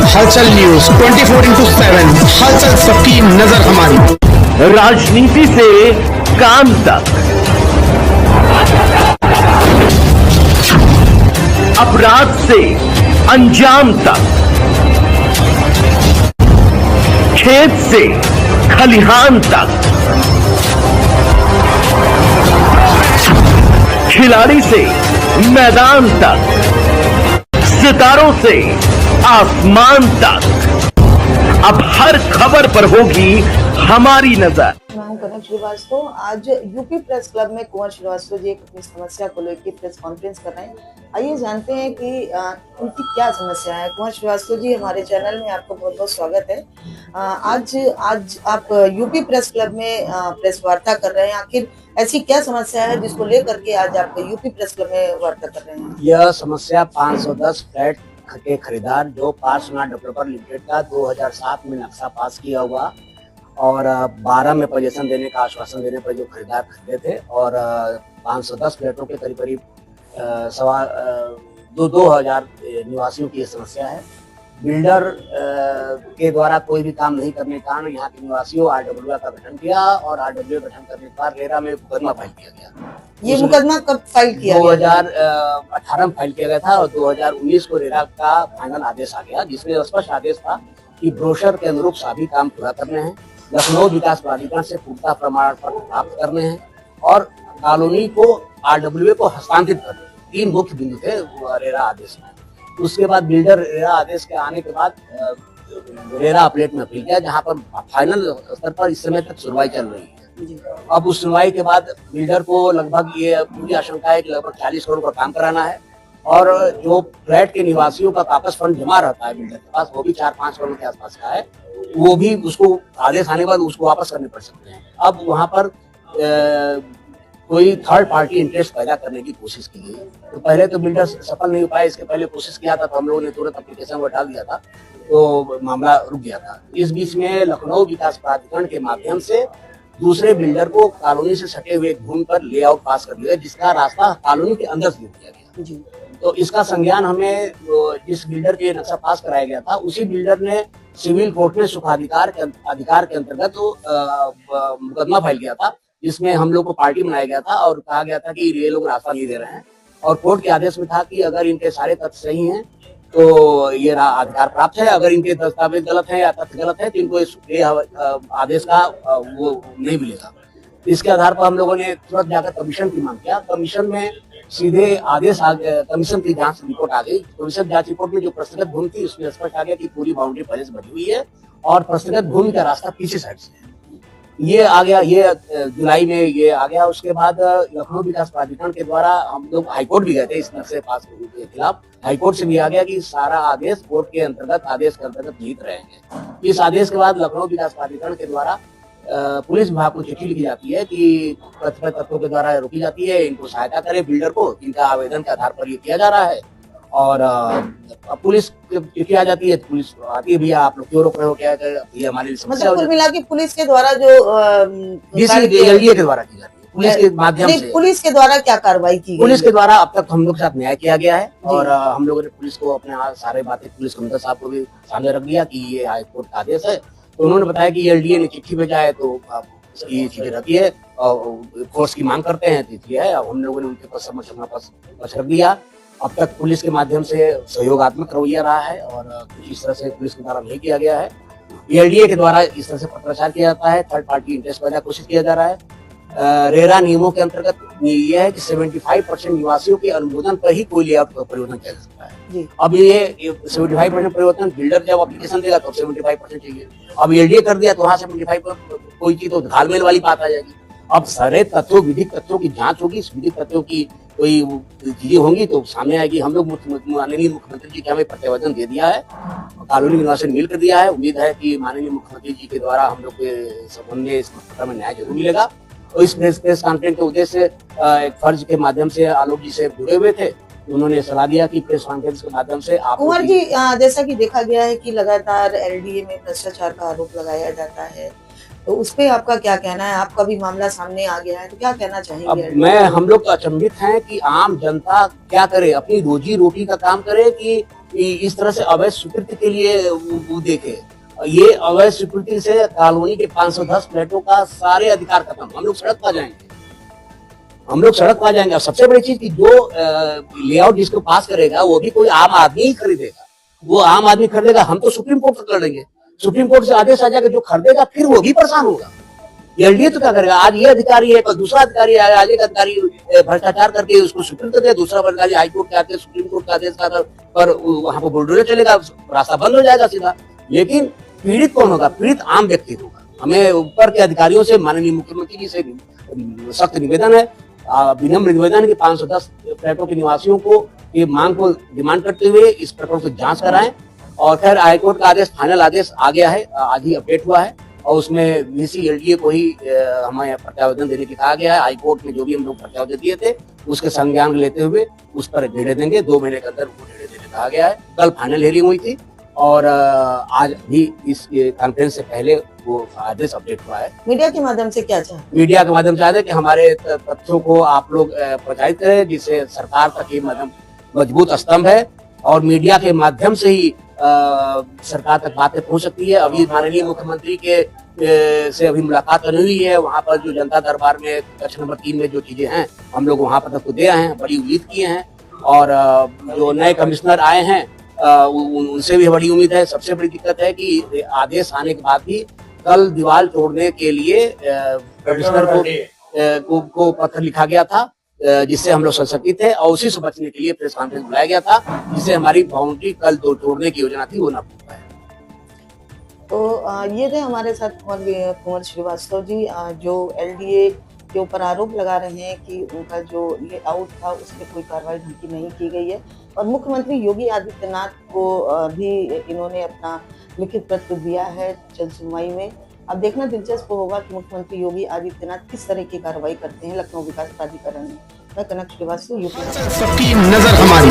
हलचल न्यूज 24/7, हलचल सबकी नजर हमारी। राजनीति से काम तक, अपराध से अंजाम तक, खेत से खलिहान तक, खिलाड़ी से मैदान तक, सितारों से आसमान तक, अब हर खबर पर होगी हमारी नजर। मैं हूं कनक श्रीवास्तव। आज यूपी प्रेस क्लब में कुंवर श्रीवास्तव जी अपनी समस्या को लेकर प्रेस कॉन्फ्रेंस कर रहे हैं। आइए जानते हैं कि उनकी क्या समस्या है। कुंवर श्रीवास्तव जी, हमारे चैनल में आपका बहुत बहुत स्वागत है। आज आप यूपी प्रेस क्लब में प्रेस वार्ता कर रहे हैं। आखिर ऐसी क्या समस्या है जिसको लेकर के आज आप यूपी प्रेस क्लब में वार्ता कर रहे हैं? यह समस्या 510 फ्लैट के खरीदार जो पार्श्वनाथ डेवलपर लिमिटेड का 2007 में नक्शा पास किया हुआ और 12 में पोजीशन देने का आश्वासन देने पर जो खरीदार खरीदे थे और 510 फ्लैटों के करीब करीब 2000 निवासियों की यह समस्या है। बिल्डर के द्वारा कोई भी काम नहीं करने के कारण यहाँ के निवासियों RWA का गठन किया और RWA गठन करने के बाद रेरा में मुकदमा फाइल किया गया। ये मुकदमा कब फाइल किया? 2018 में फाइल किया गया था और 2019 को रेरा का फाइनल आदेश आ गया, जिसमें स्पष्ट आदेश था कि ब्रोशर के अनुरूप सभी काम पूरा करने हैं, लखनऊ विकास प्राधिकरण से पुख्ता प्रमाण पत्र प्राप्त करने हैं और कॉलोनी को RWA को हस्तांतरित करने। 3 मुख्य बिंदु थे रेरा आदेश में। उसके बाद बिल्डर रेरा आदेश के आने के बाद रेरा अपीलेट में अपील किया, जहां पर फाइनल स्तर पर इस समय तक सुनवाई चल रही है। अब उस सुनवाई के बाद बिल्डर को लगभग ये पूरी आशंका है कि लगभग 40 करोड़ का काम कराना है और जो फ्लैट के निवासियों का वापस फंड जमा रहता है बिल्डर के पास, वो भी 4-5 करोड़ के आसपास का है, वो भी उसको आदेश आने के बाद उसको वापस करने पड़ सकते हैं। अब वहां पर कोई थर्ड पार्टी इंटरेस्ट पैदा करने की कोशिश की गई। तो पहले तो बिल्डर सफल नहीं हो पाया, इसके पहले कोशिश किया था तो हम लोगों ने तुरंत एप्लीकेशन को हटा दिया था, तो मामला रुक गया था। इस बीच में लखनऊ विकास प्राधिकरण के माध्यम से दूसरे बिल्डर को कॉलोनी से सटे हुए भूमि पर लेआउट पास कर दिया, जिसका रास्ता कॉलोनी के अंदर से किया गया। तो इसका संज्ञान हमें जिस बिल्डर के नक्शा पास कराया गया था, उसी बिल्डर ने सिविल कोर्ट में सुखाधिकार के अंतर्गत मुकदमा फाइल किया था, जिसमें हम लोग को पार्टी बनाया गया था और कहा गया था कि ये लोग रास्ता नहीं दे रहे हैं और कोर्ट के आदेश में था कि अगर इनके सारे तथ्य सही हैं तो ये अधिकार प्राप्त है, अगर इनके दस्तावेज गलत है या तथ्य गलत है तो इनको इस आदेश का वो नहीं मिलेगा। इसके आधार पर हम लोगों ने तुरंत जाकर कमीशन की मांग किया। कमीशन में सीधे आदेश कमीशन की जांच रिपोर्ट आ गई। कमीशन जांच रिपोर्ट में जो प्रस्तुत भूमि थी उसमें स्पष्ट आ गया कि पूरी बाउंड्री पहले से बनी हुई है और प्रस्तुत भूमि का रास्ता पीछे साइड से है। ये आ गया, ये जुलाई में ये आ गया। उसके बाद लखनऊ विकास प्राधिकरण के द्वारा हम लोग हाईकोर्ट भी गए थे इस नक्शे पास के खिलाफ। हाईकोर्ट से भी आ गया कि सारा आदेश कोर्ट के अंतर्गत आदेश के अंतर्गत जीत रहेंगे। इस आदेश के बाद लखनऊ विकास प्राधिकरण के द्वारा पुलिस विभाग को चिट्ठी लिखी जाती है कि कथित तत्वों के द्वारा रोकी जाती है, इनको सहायता करे बिल्डर को, इनका आवेदन के आधार पर ये किया जा रहा है। और पुलिस चिट्ठी आ जाती है, पुलिस आती है, भैया आप लोग क्यों रोक रहे हो, क्या ये हमारी समस्या। मतलब कुल मिला के पुलिस के द्वारा जो LDA के द्वारा की जाती है, पुलिस के माध्यम से। पुलिस के द्वारा क्या कार्रवाई की गई? पुलिस के द्वारा अब तक हम लोग के साथ न्याय किया गया है और हम लोगों ने पुलिस को अपने सारे बातें पुलिस कमिश्नर साहब को भी सामने रख दिया कि ये हाईकोर्ट का आदेश है। तो उन्होंने बताया कि LDA ने चिट्ठी भेजा है तो इसकी चीजें रहती है और फोर्स की मांग करते हैं तिथि है। अब हम लोगों ने उनके पास समझ रख दिया। अब तक पुलिस के माध्यम से सहयोगात्मक रवैया रहा है और कुछ इस तरह से पुलिस के द्वारा नहीं किया गया है। LDA के द्वारा इस तरह से पत्राचार किया जाता है, थर्ड पार्टी इंटरेस्ट पैदा कोशिश किया जा रहा है। रेरा नियमों के अंतर्गत यह है कि 75% निवासियों के अनुमोदन पर ही कोई लेआउट परिवर्तन किया जा सकता है। अब ये 75% परिवर्तन बिल्डर जब एप्लीकेशन देगा तो 75% चाहिए। अब LDA कर दिया तो वहां 75 कोई चीज तो घालमेल वाली बात आ जाएगी। अब सारे तथ्यों, विधिक तथ्यों की जांच होगी, इस विधिक तथ्यों की कोई चीजें होंगी तो सामने आएगी। हम लोग माननीय मुख्यमंत्री जी के हमें प्रत्यावेदन दे दिया है, कॉलोनी निवासी ने मिल कर दिया है। उम्मीद है कि माननीय मुख्यमंत्री जी के द्वारा हम लोग के संबंध में इस मामले में न्याय जरूर मिलेगा। तो इस प्रेस कॉन्फ्रेंस के उद्देश्य से एक फर्ज के माध्यम से आलोक जी से जुड़े हुए थे, उन्होंने सलाह दिया कि प्रेस कॉन्फ्रेंस के माध्यम से आप कुंवर जी, जैसा कि देखा गया है कि लगातार LDA में भ्रष्टाचार का आरोप लगाया जाता है, तो उस पे आपका क्या कहना है? आपका भी मामला सामने आ गया है, तो क्या कहना अब चाहेंगे? हम लोग तो अचंभित हैं कि आम जनता क्या करे, अपनी रोजी रोटी का काम करे कि इस तरह से अवैध स्वीकृति के लिए वो देखे। ये अवैध स्वीकृति से कॉलोनी के 510 फ्लैटों का सारे अधिकार खत्म। हम लोग सड़क पर जाएंगे, हम लोग सड़क पर जाएंगे। और सबसे बड़ी चीज कि जो लेआउट जिसको पास करेगा वो भी कोई आम आदमी ही खरीदेगा, वो आम आदमी खरीदेगा। हम तो सुप्रीम कोर्ट तक लड़ेंगे, सुप्रीम कोर्ट से आदेश आ जाएगा, जो खरीदेगा फिर वो भी परेशान होगा। एलडीए तो क्या करेगा, आज ये अधिकारी है, कल दूसरा अधिकारी आया, आज एक अधिकारी भ्रष्टाचार करके उसको स्वीकृत कर दिया, दूसरा अधिकारी हाईकोर्ट के आते सुप्रीम कोर्ट का आदेश पर वहां पर बुलडोजर चलेगा, रास्ता बंद हो जाएगा सीधा। लेकिन पीड़ित कौन होगा? पीड़ित आम व्यक्ति होगा। हमें ऊपर के अधिकारियों से, माननीय मुख्यमंत्री जी से सख्त निवेदन है, विनम्र निवेदन है कि 510 फ्लैटों के निवासियों को ये मांग को डिमांड करते हुए इस प्रकरण की जांच कराएं। और खैर हाईकोर्ट का आदेश, फाइनल आदेश आ गया है, आज ही अपडेट हुआ है, और उसमें वीसी एलडीए को ही हमें प्रत्यावेदन देने की कहा गया है। हाईकोर्ट में जो भी हम लोग प्रत्यावेदन दिए थे उसके संज्ञान लेते हुए उस पर निर्णय देंगे। 2 महीने के अंदर वो निर्णय देने कहा गया है। कल फाइनल हियरिंग हुई थी और आज भी इस कॉन्फ्रेंस से पहले वो आदेश अपडेट हुआ है। मीडिया के माध्यम से क्या चाहते? मीडिया के माध्यम से चाहते हैं कि हमारे तथ्यों को आप लोग प्रचारित करें, जिससे सरकार तक ये मजबूत स्तंभ है और मीडिया के माध्यम से ही सरकार तक बातें पहुंच सकती है। अभी माननीय मुख्यमंत्री के से अभी मुलाकात हुई है, वहां पर जो जनता दरबार में कक्ष नंबर 3 में जो चीजें हैं हम लोग वहां पर तक दे आए हैं, बड़ी उम्मीद किए हैं। और जो नए कमिश्नर आए हैं उनसे भी बड़ी उम्मीद है। सबसे बड़ी दिक्कत है कि आदेश आने के बाद भी कल दीवार तोड़ने के लिए कमिश्नर को पत्र लिखा गया था, जिससे हम लोग संशकित थे और उसी से बचने के लिए प्रेस कॉन्फ्रेंस बुलाया गया था, जिससे हमारी बाउंड्री कल तोड़ने की योजना थी वो ना पूरी पाए। तो ये थे हमारे साथ कुंवर श्रीवास्तव जी, जो एलडीए के ऊपर आरोप लगा रहे हैं कि उनका जो लेआउट था उस पर कोई कार्रवाई ढंग की नहीं की गई है। और मुख्यमंत्री योगी आदित्यनाथ को भी इन्होंने अपना लिखित पत्र दिया है जन सुनवाई में। अब देखना दिलचस्प होगा कि मुख्यमंत्री योगी आदित्यनाथ किस तरह की कार्रवाई करते हैं लखनऊ विकास प्राधिकरण में। मैं कनक श्रीवास्तव, यूपी। सबकी नजर हमारी।